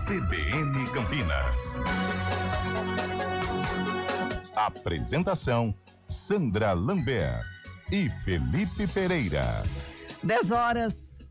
CBN Campinas. Apresentação: Sandra Lambert e Felipe Pereira. 10h04.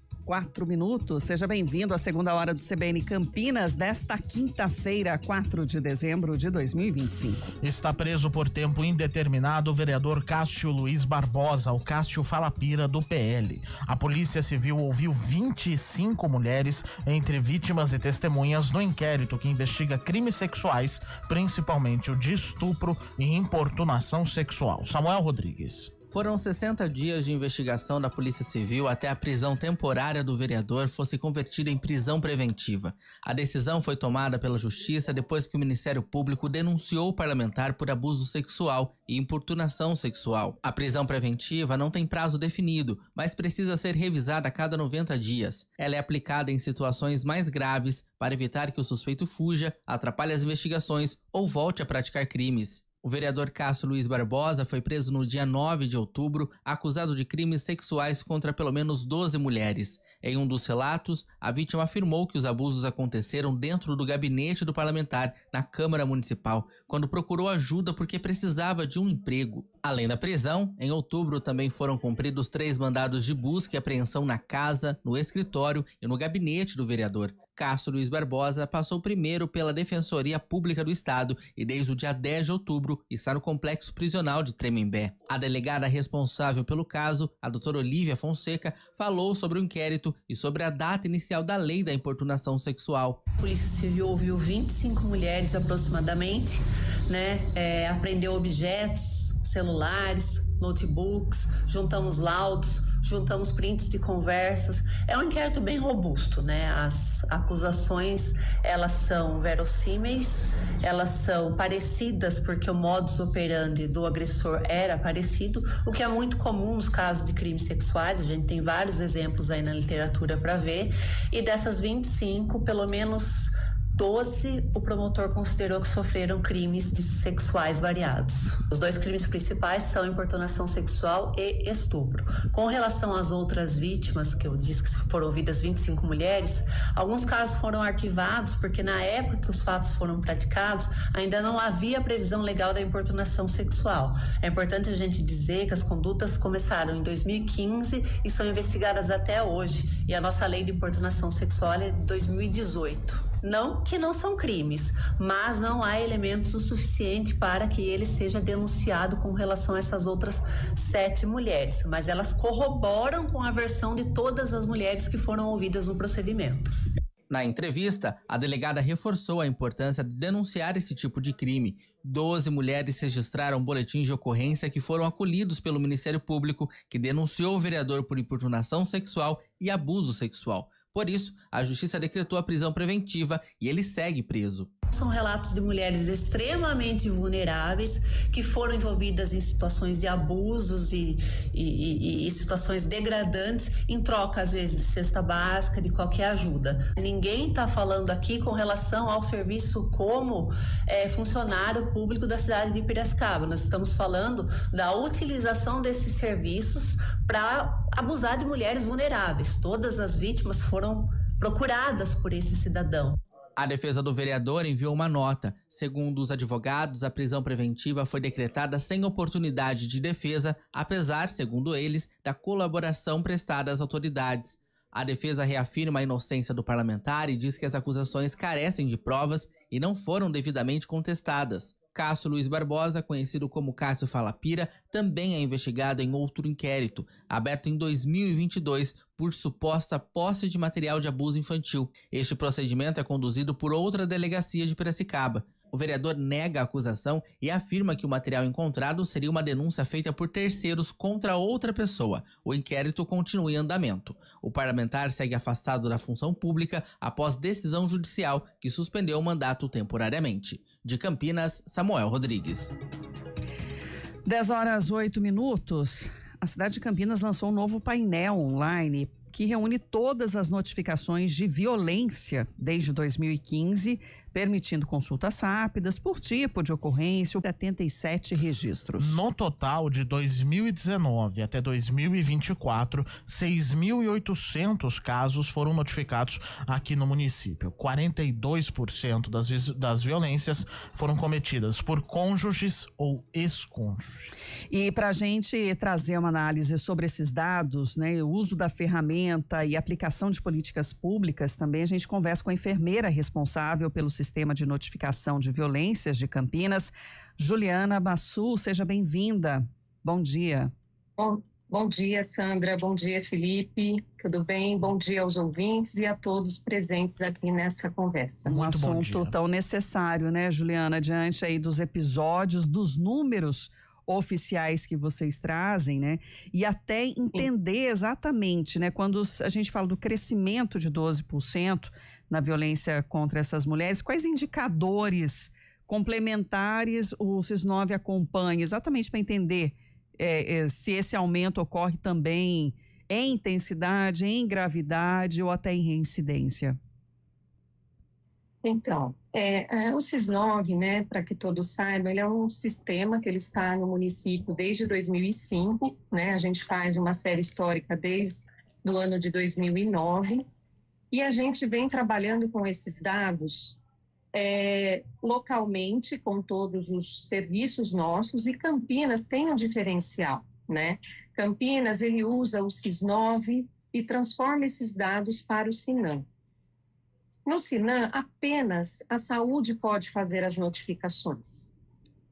Seja bem-vindo à segunda hora do CBN Campinas desta quinta-feira, 4 de dezembro de 2025. Está preso por tempo indeterminado o vereador Cássio Luiz Barbosa, o Cássio Falapira, do PL. A Polícia Civil ouviu 25 mulheres, entre vítimas e testemunhas, no inquérito que investiga crimes sexuais, principalmente o de estupro e importunação sexual. Samuel Rodrigues. Foram 60 dias de investigação da Polícia Civil até a prisão temporária do vereador fosse convertida em prisão preventiva. A decisão foi tomada pela Justiça depois que o Ministério Público denunciou o parlamentar por abuso sexual e importunação sexual. A prisão preventiva não tem prazo definido, mas precisa ser revisada a cada 90 dias. Ela é aplicada em situações mais graves para evitar que o suspeito fuja, atrapalhe as investigações ou volte a praticar crimes. O vereador Cássio Luiz Barbosa foi preso no dia 9 de outubro, acusado de crimes sexuais contra pelo menos 12 mulheres. Em um dos relatos, a vítima afirmou que os abusos aconteceram dentro do gabinete do parlamentar, na Câmara Municipal, quando procurou ajuda porque precisava de um emprego. Além da prisão, em outubro também foram cumpridos 3 mandados de busca e apreensão na casa, no escritório e no gabinete do vereador. Cássio Luiz Barbosa passou primeiro pela Defensoria Pública do Estado e desde o dia 10 de outubro está no complexo prisional de Tremembé. A delegada responsável pelo caso, a doutora Olívia Fonseca, falou sobre o inquérito e sobre a data inicial da lei da importunação sexual. A Polícia Civil ouviu 25 mulheres aproximadamente, apreendeu objetos, celulares, notebooks, juntamos laudos, juntamos prints de conversas. É um inquérito bem robusto, As acusações, elas são verossímeis, elas são parecidas porque o modus operandi do agressor era parecido, o que é muito comum nos casos de crimes sexuais. A gente tem vários exemplos aí na literatura para ver, e dessas 25, pelo menos 12, o promotor considerou que sofreram crimes sexuais variados. Os 2 crimes principais são importunação sexual e estupro. Com relação às outras vítimas, que eu disse que foram ouvidas 25 mulheres, alguns casos foram arquivados porque na época que os fatos foram praticados, ainda não havia previsão legal da importunação sexual. É importante a gente dizer que as condutas começaram em 2015 e são investigadas até hoje, e a nossa lei de importunação sexual é de 2018. Não que não são crimes, mas não há elementos o suficiente para que ele seja denunciado com relação a essas outras 7 mulheres, mas elas corroboram com a versão de todas as mulheres que foram ouvidas no procedimento. Na entrevista, a delegada reforçou a importância de denunciar esse tipo de crime. 12 mulheres registraram boletins de ocorrência que foram acolhidos pelo Ministério Público, que denunciou o vereador por importunação sexual e abuso sexual. Por isso, a Justiça decretou a prisão preventiva e ele segue preso. São relatos de mulheres extremamente vulneráveis que foram envolvidas em situações de abusos e situações degradantes em troca, às vezes, de cesta básica, de qualquer ajuda. Ninguém está falando aqui com relação ao serviço como funcionário público da cidade de Piracicaba. Nós estamos falando da utilização desses serviços para abusar de mulheres vulneráveis. Todas as vítimas foram procuradas por esse cidadão. A defesa do vereador enviou uma nota. Segundo os advogados, a prisão preventiva foi decretada sem oportunidade de defesa, apesar, segundo eles, da colaboração prestada às autoridades. A defesa reafirma a inocência do parlamentar e diz que as acusações carecem de provas e não foram devidamente contestadas. Cássio Luiz Barbosa, conhecido como Cássio Falapira, também é investigado em outro inquérito, aberto em 2022, por suposta posse de material de abuso infantil. Este procedimento é conduzido por outra delegacia de Piracicaba. O vereador nega a acusação e afirma que o material encontrado seria uma denúncia feita por terceiros contra outra pessoa. O inquérito continua em andamento. O parlamentar segue afastado da função pública após decisão judicial que suspendeu o mandato temporariamente. De Campinas, Samuel Rodrigues. 10h08. A cidade de Campinas lançou um novo painel online que reúne todas as notificações de violência desde 2015 permitindo consultas rápidas por tipo de ocorrência, 77 registros. No total, de 2019 até 2024, 6.800 casos foram notificados aqui no município. 42% das violências foram cometidas por cônjuges ou ex-cônjuges. E para a gente trazer uma análise sobre esses dados, né, o uso da ferramenta e aplicação de políticas públicas, também a gente conversa com a enfermeira responsável pelo sistema de notificação de violências de Campinas, Juliana Bassu. Seja bem-vinda. Bom dia. Bom dia, Sandra. Bom dia, Felipe. Tudo bem? Bom dia aos ouvintes e a todos presentes aqui nessa conversa. Um assunto tão necessário, né, Juliana, diante aí dos episódios, dos números oficiais que vocês trazem, né? E até entender exatamente, né? Quando a gente fala do crescimento de 12% na violência contra essas mulheres, quais indicadores complementares o SIS-9 acompanha, exatamente para entender se esse aumento ocorre também em intensidade, em gravidade ou até em reincidência? Então, o SIS-9, né, para que todos saibam, ele é um sistema que ele está no município desde 2005, né, a gente faz uma série histórica desde o ano de 2009, e a gente vem trabalhando com esses dados localmente, com todos os serviços nossos, e Campinas tem um diferencial, né? Campinas, ele usa o SIS-9 e transforma esses dados para o SINAM. No SINAM, apenas a saúde pode fazer as notificações.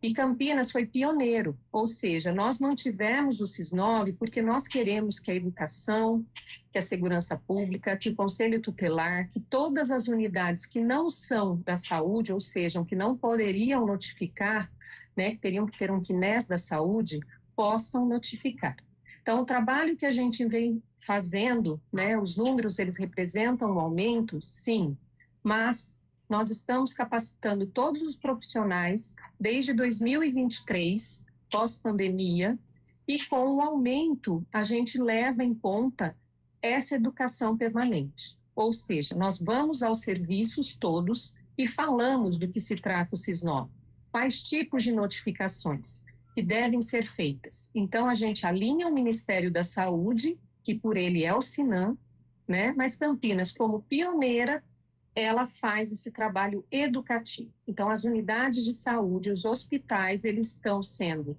E Campinas foi pioneiro, ou seja, nós mantivemos o SIS-9 porque nós queremos que a educação, que a segurança pública, que o conselho tutelar, que todas as unidades que não são da saúde, ou seja, que não poderiam notificar, né, que teriam que ter um CNES da saúde, possam notificar. Então, o trabalho que a gente vem fazendo, né, os números, eles representam um aumento, sim, mas nós estamos capacitando todos os profissionais desde 2023, pós-pandemia, e com o aumento a gente leva em conta essa educação permanente. Ou seja, nós vamos aos serviços todos e falamos do que se trata o SIS-9, quais tipos de notificações que devem ser feitas. Então, a gente alinha o Ministério da Saúde, que por ele é o SINAM, né? Mas Campinas, como pioneira, ela faz esse trabalho educativo. Então, as unidades de saúde, os hospitais, eles estão sendo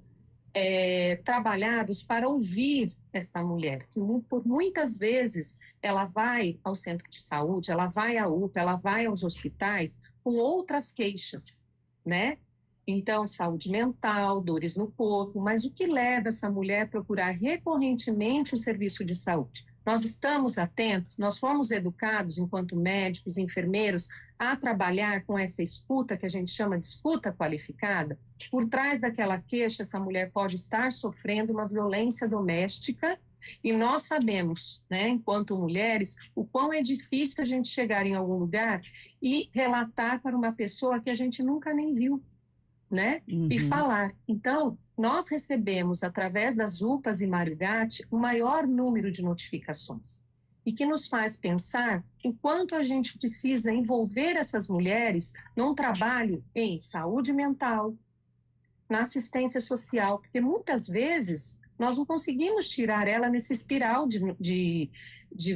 trabalhados para ouvir essa mulher, que por muitas vezes ela vai ao centro de saúde, ela vai à UPA, ela vai aos hospitais com outras queixas, né? Então, saúde mental, dores no corpo, mas o que leva essa mulher a procurar recorrentemente o serviço de saúde? Nós estamos atentos, nós fomos educados enquanto médicos, enfermeiros, a trabalhar com essa escuta, que a gente chama de escuta qualificada. Por trás daquela queixa, essa mulher pode estar sofrendo uma violência doméstica e nós sabemos, né, enquanto mulheres, o quão é difícil a gente chegar em algum lugar e relatar para uma pessoa que a gente nunca nem viu, né? E falar. Então, nós recebemos, através das UPAs e Marigate, o maior número de notificações. E que nos faz pensar o quanto a gente precisa envolver essas mulheres num trabalho em saúde mental, na assistência social, porque muitas vezes nós não conseguimos tirar ela nesse espiral de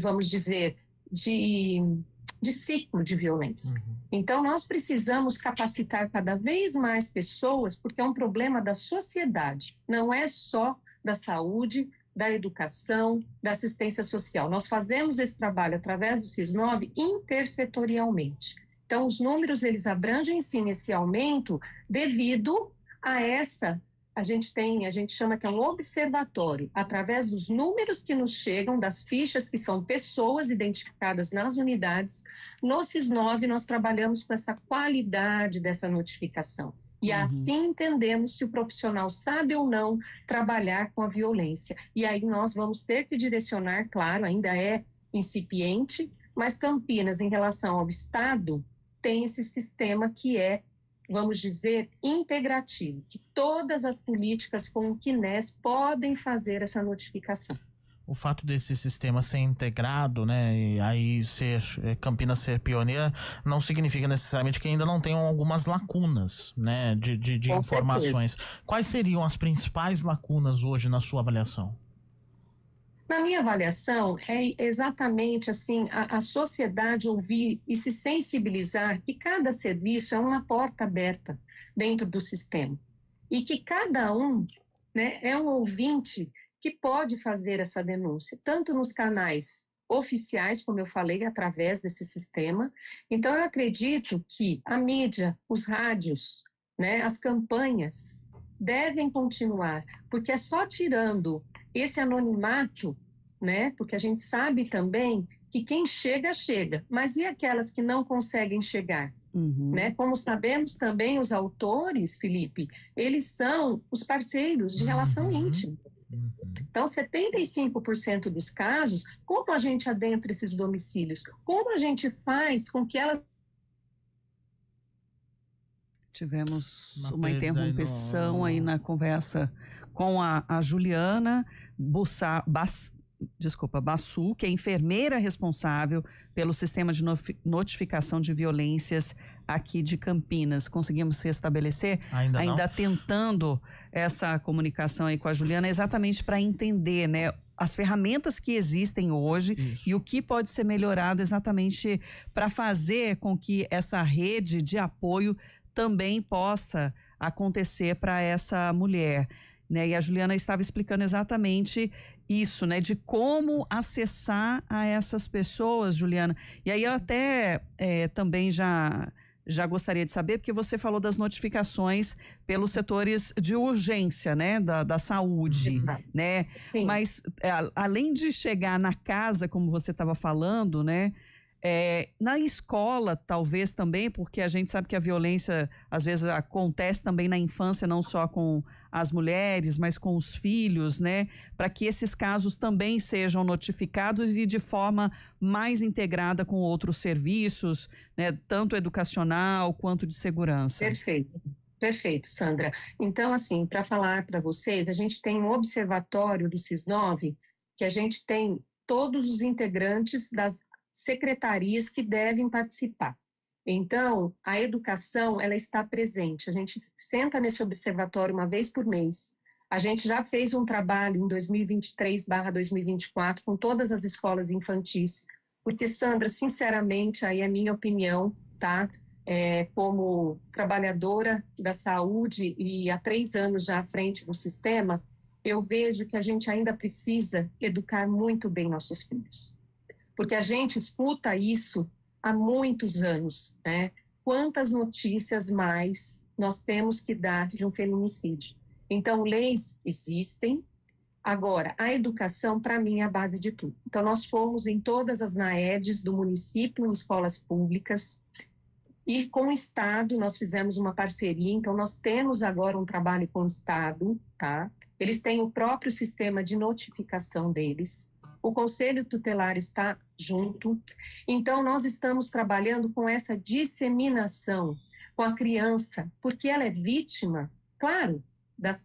vamos dizer, de ciclo de violência. Então, nós precisamos capacitar cada vez mais pessoas, porque é um problema da sociedade, não é só da saúde, da educação, da assistência social. Nós fazemos esse trabalho através do SIS-9 intersetorialmente. Então, os números, eles abrangem sim esse aumento devido a a gente chama que é um observatório, através dos números que nos chegam, das fichas que são pessoas identificadas nas unidades. No SIS-9, nós trabalhamos com essa qualidade dessa notificação. E assim entendemos se o profissional sabe ou não trabalhar com a violência. E aí nós vamos ter que direcionar, claro, ainda é incipiente, mas Campinas, em relação ao Estado, tem esse sistema que é, vamos dizer, integrativo, que todas as políticas com o CNES podem fazer essa notificação. O fato desse sistema ser integrado, né, e aí Campinas ser pioneira, não significa necessariamente que ainda não tenham algumas lacunas, né, de informações. Certeza. Quais seriam as principais lacunas hoje na sua avaliação? Na minha avaliação, é exatamente assim, a sociedade ouvir e se sensibilizar que cada serviço é uma porta aberta dentro do sistema e que cada um, né, é um ouvinte que pode fazer essa denúncia, tanto nos canais oficiais, como eu falei, através desse sistema. Então, eu acredito que a mídia, os rádios, né, as campanhas devem continuar, porque é só tirando esse anonimato, né, porque a gente sabe também que quem chega, chega, mas e aquelas que não conseguem chegar? Né? Como sabemos também, os autores, Felipe, eles são os parceiros de relação íntima. Então, 75% dos casos, como a gente adentra esses domicílios? Como a gente faz com que elas... Tivemos uma interrupção aí na conversa com a Juliana Bassu, que é enfermeira responsável pelo sistema de notificação de violências aqui de Campinas. Conseguimos restabelecer? Ainda tentando essa comunicação aí com a Juliana, exatamente para entender, né, as ferramentas que existem hoje. Isso. E o que pode ser melhorado exatamente para fazer com que essa rede de apoio também possa acontecer para essa mulher, né? E a Juliana estava explicando exatamente isso, né? De como acessar a essas pessoas, Juliana. E aí eu até também já gostaria de saber, porque você falou das notificações pelos setores de urgência, né? Da saúde, né? Sim. Mas além de chegar na casa, como você estava falando, né? Na escola, talvez também, porque a gente sabe que a violência às vezes acontece também na infância, não só com as mulheres, mas com os filhos, né? Para que esses casos também sejam notificados e de forma mais integrada com outros serviços, né? Tanto educacional quanto de segurança. Perfeito, Sandra. Então, assim, para falar para vocês, a gente tem um observatório do SIS-9, que a gente tem todos os integrantes das secretarias que devem participar. Então, a educação, ela está presente. A gente senta nesse observatório uma vez por mês. A gente já fez um trabalho em 2023/2024 com todas as escolas infantis, porque, Sandra, sinceramente, aí é minha opinião, tá? Como trabalhadora da saúde e há 3 anos já à frente do sistema, eu vejo que a gente ainda precisa educar muito bem nossos filhos. Porque a gente escuta isso há muitos anos, né? Quantas notícias mais nós temos que dar de um feminicídio? Então, leis existem. Agora, a educação, para mim, é a base de tudo. Então, nós fomos em todas as NAEDs do município, em escolas públicas, e com o Estado nós fizemos uma parceria. Então, nós temos agora um trabalho com o Estado, tá? Eles têm o próprio sistema de notificação deles. O Conselho Tutelar está junto. Então, nós estamos trabalhando com essa disseminação com a criança, porque ela é vítima, claro,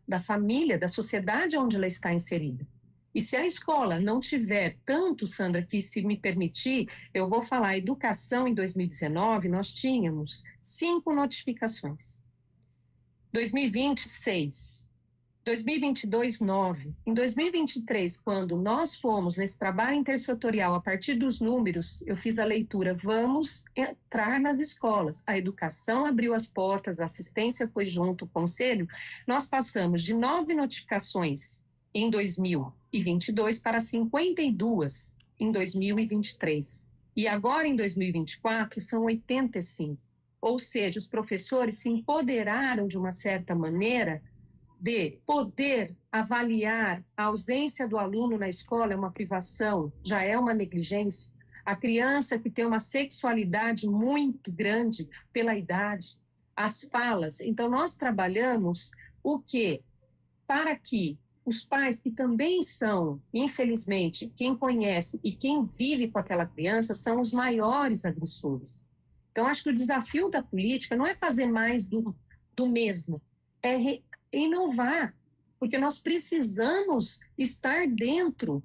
da família, da sociedade onde ela está inserida. E se a escola não tiver tanto, Sandra, que se me permitir, eu vou falar, educação em 2019, nós tínhamos 5 notificações. 2020, 6. 2022, 9. Em 2023, quando nós fomos nesse trabalho intersetorial, a partir dos números, eu fiz a leitura, vamos entrar nas escolas. A educação abriu as portas, a assistência foi junto, o conselho. Nós passamos de 9 notificações em 2022 para 52 em 2023. E agora, em 2024, são 85. Ou seja, os professores se empoderaram de uma certa maneira de poder avaliar a ausência do aluno na escola é uma privação, já é uma negligência. A criança que tem uma sexualidade muito grande pela idade, as falas. Então, nós trabalhamos o quê? Para que os pais que também são, infelizmente, quem conhece e quem vive com aquela criança são os maiores agressores. Então, acho que o desafio da política não é fazer mais do mesmo, é inovar, porque nós precisamos estar dentro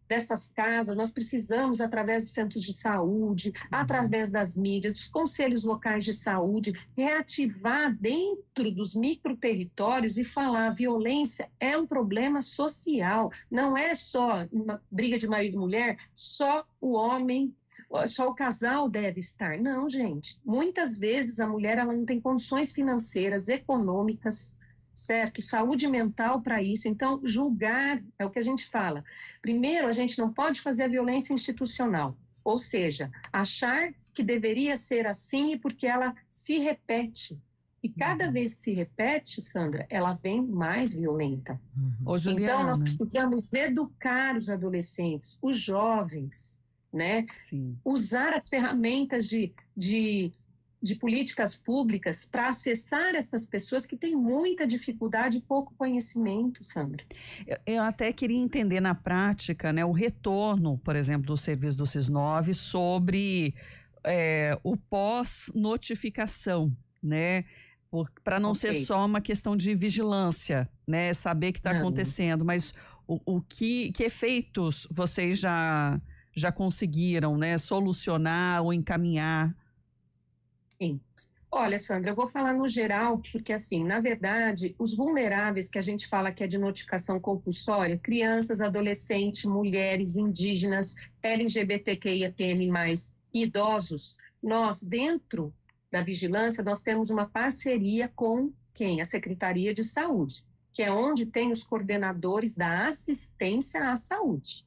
dessas casas, nós precisamos, através dos centros de saúde, através das mídias, dos conselhos locais de saúde, reativar dentro dos microterritórios e falar: a violência é um problema social, não é só uma briga de marido e mulher, só o homem, só o casal deve estar. Não, gente. Muitas vezes a mulher ela não tem condições financeiras, econômicas, certo? Saúde mental para isso. Então, julgar é o que a gente fala. Primeiro, a gente não pode fazer a violência institucional, ou seja, achar que deveria ser assim porque ela se repete. E cada vez que se repete, Sandra, ela vem mais violenta. Ô, Juliana. Então, nós precisamos educar os adolescentes, os jovens, né? Sim. Usar as ferramentas de políticas públicas para acessar essas pessoas que têm muita dificuldade e pouco conhecimento, Sandra. Eu até queria entender na prática, né, o retorno, por exemplo, do serviço do SIS9 sobre o pós-notificação, né? Para não ser só uma questão de vigilância, né? Saber que está acontecendo, mas que efeitos vocês já conseguiram, né, solucionar ou encaminhar? Sim. Olha, Sandra, eu vou falar no geral, porque assim, na verdade, os vulneráveis que a gente fala que é de notificação compulsória, crianças, adolescentes, mulheres, indígenas, LGBTQIAPN+, idosos, nós, dentro da vigilância, nós temos uma parceria com quem? A Secretaria de Saúde, que é onde tem os coordenadores da assistência à saúde.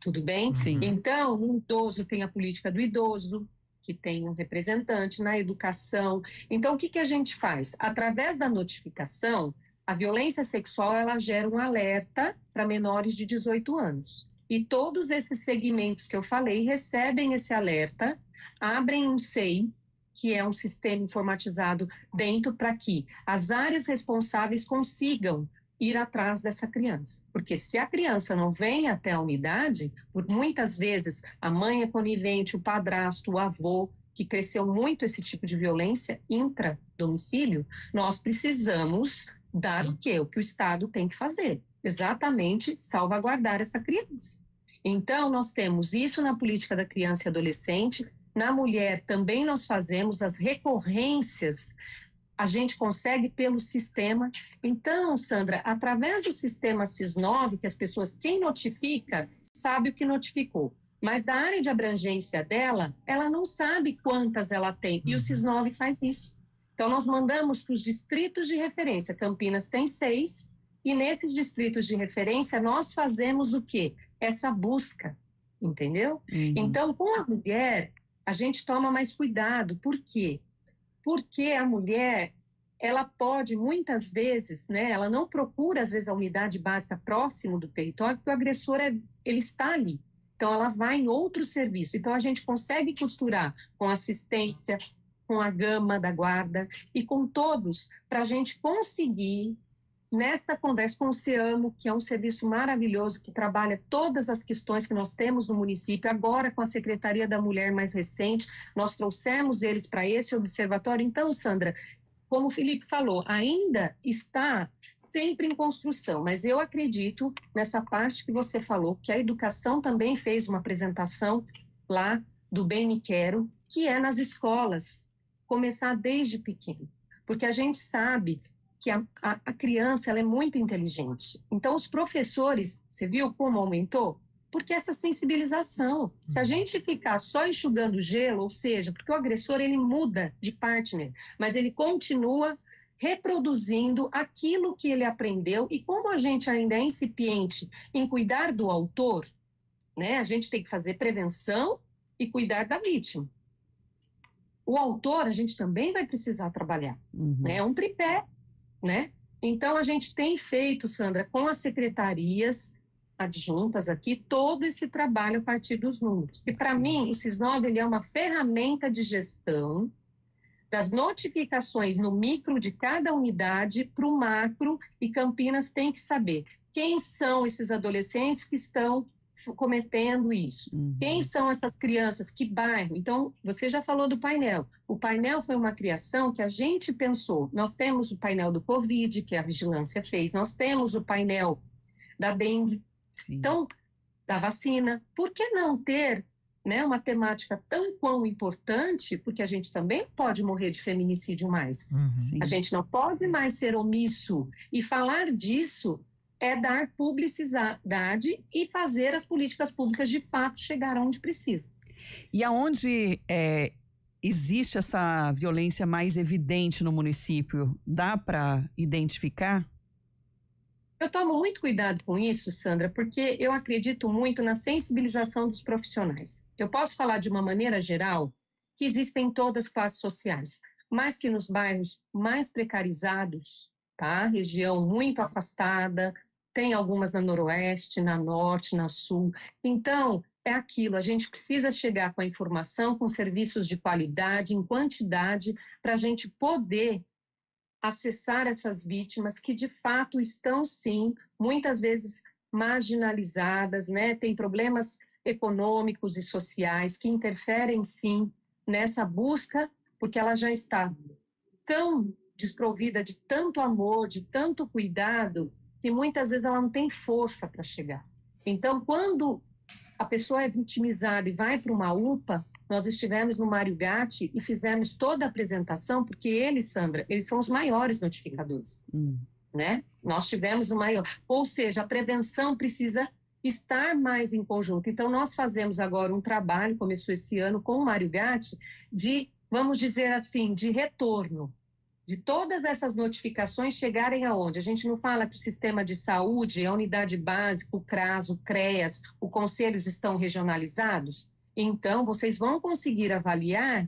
Tudo bem? Sim. Então, no idoso tem a política do idoso, que tem um representante na educação. Então, o que a gente faz? Através da notificação, a violência sexual ela gera um alerta para menores de 18 anos. E todos esses segmentos que eu falei recebem esse alerta, abrem um SEI, que é um sistema informatizado dentro, para que as áreas responsáveis consigam ir atrás dessa criança. Porque se a criança não vem até a unidade, por muitas vezes a mãe é conivente, o padrasto, o avô, que cresceu muito esse tipo de violência intra-domicílio, nós precisamos dar o quê? O que o Estado tem que fazer. Exatamente salvaguardar essa criança. Então, nós temos isso na política da criança e adolescente. Na mulher também nós fazemos as recorrências, a gente consegue pelo sistema. Então, Sandra, através do sistema SIS9, que as pessoas, quem notifica, sabe o que notificou. Mas da área de abrangência dela, ela não sabe quantas ela tem. E o SIS9 faz isso. Então, nós mandamos para os distritos de referência. Campinas tem 6. E nesses distritos de referência, nós fazemos o quê? Essa busca, entendeu? Então, com a mulher, a gente toma mais cuidado. Por quê? Porque a mulher, ela pode, muitas vezes, né, ela não procura, às vezes, a unidade básica próximo do território, porque o agressor, ele está ali. Então, ela vai em outro serviço. Então, a gente consegue costurar com assistência, com a gama da guarda e com todos, para a gente conseguir, nesta conversa com o CEAMO, que é um serviço maravilhoso, que trabalha todas as questões que nós temos no município, agora com a Secretaria da Mulher mais recente, nós trouxemos eles para esse observatório. Então, Sandra, como o Felipe falou, ainda está sempre em construção, mas eu acredito nessa parte que você falou, que a educação também fez uma apresentação lá do Bem Me Quero, que é nas escolas, começar desde pequeno, porque a gente sabe que a criança ela é muito inteligente. Então, os professores, você viu como aumentou? Porque essa sensibilização, se a gente ficar só enxugando gelo, ou seja, porque o agressor ele muda de partner, mas ele continua reproduzindo aquilo que ele aprendeu, e como a gente ainda é incipiente em cuidar do autor, né, a gente tem que fazer prevenção e cuidar da vítima. O autor, a gente também vai precisar trabalhar, né, é um tripé, né? Então, a gente tem feito, Sandra, com as secretarias adjuntas aqui, todo esse trabalho a partir dos números. E, para mim, o SIS9 ele é uma ferramenta de gestão das notificações no micro de cada unidade para o macro, e Campinas tem que saber quem são esses adolescentes que estão cometendo isso. Quem são essas crianças? Que bairro? Então, você já falou do painel. O painel foi uma criação que a gente pensou. Nós temos o painel do Covid, que a vigilância fez. Nós temos o painel da dengue. Sim. Então, da vacina. Por que não ter, né, uma temática tão quão importante, porque a gente também pode morrer de feminicídio mais. A gente não pode mais ser omisso. E falar disso é dar publicidade e fazer as políticas públicas de fato chegar onde precisa. E aonde existe essa violência mais evidente no município, dá para identificar? Eu tomo muito cuidado com isso, Sandra, porque eu acredito muito na sensibilização dos profissionais. Eu posso falar de uma maneira geral que existem em todas as classes sociais, mas que nos bairros mais precarizados, tá? Região muito afastada, tem algumas na Noroeste, na Norte, na Sul. Então, é aquilo, a gente precisa chegar com a informação, com serviços de qualidade, em quantidade, para a gente poder acessar essas vítimas que de fato estão sim, muitas vezes marginalizadas, né? Tem problemas econômicos e sociais que interferem sim nessa busca, porque ela já está tão desprovida de tanto amor, de tanto cuidado, que muitas vezes ela não tem força para chegar. Então, quando a pessoa é vitimizada e vai para uma UPA, nós estivemos no Mário Gatti e fizemos toda a apresentação, porque eles, Sandra, eles são os maiores notificadores, né? Nós tivemos o maior, ou seja, a prevenção precisa estar mais em conjunto. Então, nós fazemos agora um trabalho, começou esse ano com o Mário Gatti, de, vamos dizer assim, de retorno, de todas essas notificações chegarem aonde? A gente não fala que o sistema de saúde, a unidade básica, o CRAS, o CREAS, o conselhos estão regionalizados? Então, vocês vão conseguir avaliar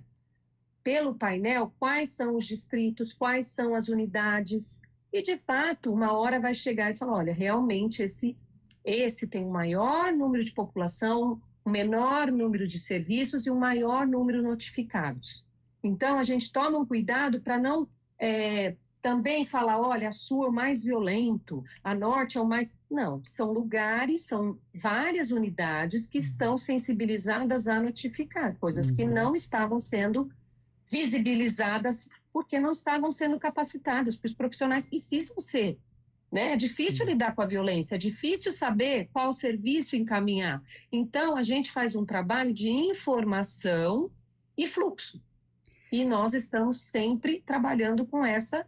pelo painel quais são os distritos, quais são as unidades. E, de fato, uma hora vai chegar e falar, olha, realmente esse tem um maior número de população, um menor número de serviços e um maior número de notificados. Então, a gente toma um cuidado para não também falar, olha, a Sul é o mais violento, a Norte é o mais... Não, são lugares, são várias unidades que estão sensibilizadas a notificar, coisas que não estavam sendo visibilizadas porque não estavam sendo capacitadas, porque os profissionais precisam ser, né? É difícil lidar com a violência, é difícil saber qual serviço encaminhar. Então, a gente faz um trabalho de informação e fluxo. E nós estamos sempre trabalhando com essa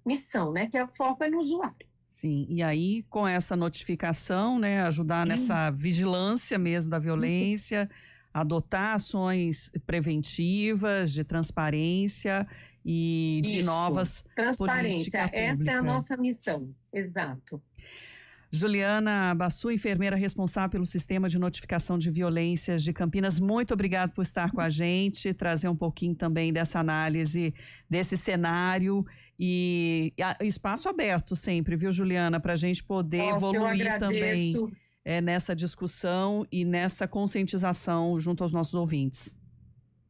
missão, né? Que o foco é no usuário. Sim, e aí com essa notificação, né, ajudar nessa vigilância mesmo da violência, adotar ações preventivas, de transparência e de novas transparência, essa é a pública. nossa missão, exato. Juliana Bassu, enfermeira responsável pelo sistema de notificação de violências de Campinas, muito obrigado por estar com a gente, trazer um pouquinho também dessa análise, desse cenário e espaço aberto sempre, viu, Juliana, para a gente poder evoluir também nessa discussão e nessa conscientização junto aos nossos ouvintes.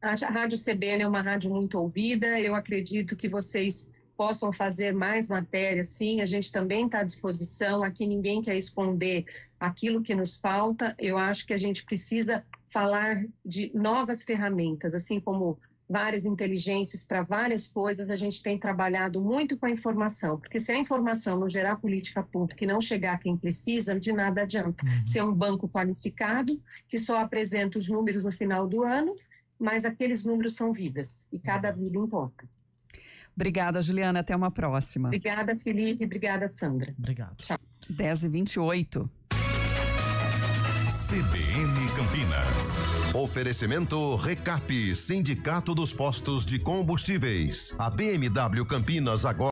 A Rádio CBN é uma rádio muito ouvida, eu acredito que vocês possam fazer mais matérias, sim, a gente também está à disposição, aqui ninguém quer esconder aquilo que nos falta, eu acho que a gente precisa falar de novas ferramentas, assim como várias inteligências para várias coisas, a gente tem trabalhado muito com a informação, porque se a informação não gerar política pública e não chegar a quem precisa, de nada adianta. Ser um banco qualificado, que só apresenta os números no final do ano, mas aqueles números são vidas, e cada vida importa. Obrigada, Juliana. Até uma próxima. Obrigada, Felipe. Obrigada, Sandra. Obrigado. Tchau. 10h28. CBN Campinas. Oferecimento Recap, Sindicato dos Postos de Combustíveis. A BMW Campinas agora